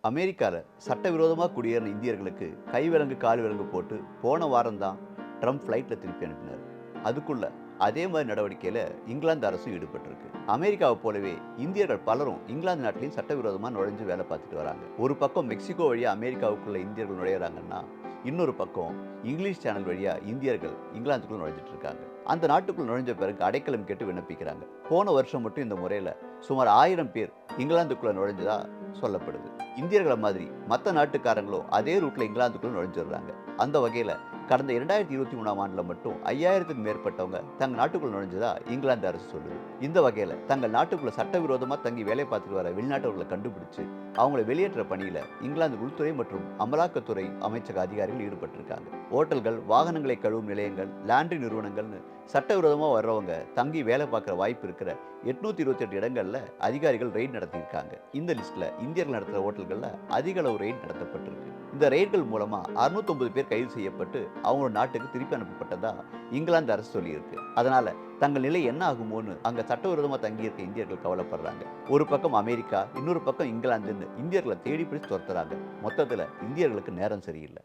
அமெரிக்காவில் சட்டவிரோதமாக குடியேறின இந்தியர்களுக்கு கைவிலங்கு கால் விலங்கு போட்டு போன வாரம் தான் ட்ரம்ப் ஃப்ளைட்டில் திருப்பி அனுப்பினார். அதுக்குள்ள அதே மாதிரி நடவடிக்கையில் இங்கிலாந்து அரசும் ஈடுபட்டிருக்கு. அமெரிக்காவை போலவே இந்தியர்கள் பலரும் இங்கிலாந்து நாட்டிலையும் சட்டவிரோதமாக நுழைஞ்சு வேலை பார்த்துட்டு வராங்க. ஒரு பக்கம் மெக்சிகோ வழியாக அமெரிக்காவுக்குள்ள இந்தியர்கள் நுழையிறாங்கன்னா, இன்னொரு பக்கம் இங்கிலீஷ் சேனல் வழியாக இந்தியர்கள் இங்கிலாந்துக்குள்ள நுழைஞ்சிட்டு இருக்காங்க. அந்த நாட்டுக்குள் நுழைஞ்ச பிறகு அடைக்கலம் கேட்டு விண்ணப்பிக்கிறாங்க. போன வருஷம் மட்டும் இந்த முறையில் சுமார் 1000 பேர் இங்கிலாந்துக்குள்ள நுழைஞ்சதா சொல்லப்படுது. இந்தியர்களை மாதிரி மற்ற நாட்டுக்காரங்களும் அதே ரூட்ல இங்கிலாந்துக்குள்ள நுழைஞ்சிடுறாங்க. அந்த வகையில் கடந்த 2023ஆம் ஆண்டில் மட்டும் 5000த்துக்கும் மேற்பட்டவங்க தங்கள் நாட்டுக்குள்ள நுழைஞ்சதா இங்கிலாந்து அரசு சொல்லுது. இந்த வகையில் தங்கள் நாட்டுக்குள்ள சட்டவிரோதமாக தங்கி வேலை பார்த்துட்டு வர வெளிநாட்டவர்களை கண்டுபிடிச்சு அவங்களை வெளியேற்ற பணியில் இங்கிலாந்து உள்துறை மற்றும் அமலாக்கத்துறை அமைச்சக அதிகாரிகள் ஈடுபட்டிருக்காங்க. ஓட்டல்கள், வாகனங்களை கழுவும் நிலையங்கள், லாண்ட்ரி நிறுவனங்கள்னு சட்டவிரோதமாக வர்றவங்க தங்கி வேலை பார்க்குற வாய்ப்பு இருக்கிற 828 இடங்கள்ல அதிகாரிகள் ரெய்ட் நடத்தியிருக்காங்க. இந்த லிஸ்ட்ல இந்தியர்கள் நடத்துகிற ஹோட்டல்கள்ல அதிக அளவு ரெய்ட் நடத்தப்பட்டிருக்கு. இந்த ரெய்ட்கள் மூலமா 609 பேர் கைது செய்யப்பட்டு அவங்களோட நாட்டுக்கு திருப்பி அனுப்பப்பட்டதா இங்கிலாந்து அரசு சொல்லியிருக்கு. அதனால தங்கள் நிலை என்ன ஆகுமோன்னு அங்க சட்டவிரோதமா தங்கியிருக்க இந்தியர்கள் கவலைப்படுறாங்க. ஒரு பக்கம் அமெரிக்கா, இன்னொரு பக்கம் இங்கிலாந்துன்னு இந்தியர்களை தேடி பிடிச்சு துரத்துறாங்க. மொத்தத்துல இந்தியர்களுக்கு நேரம் சரியில்லை.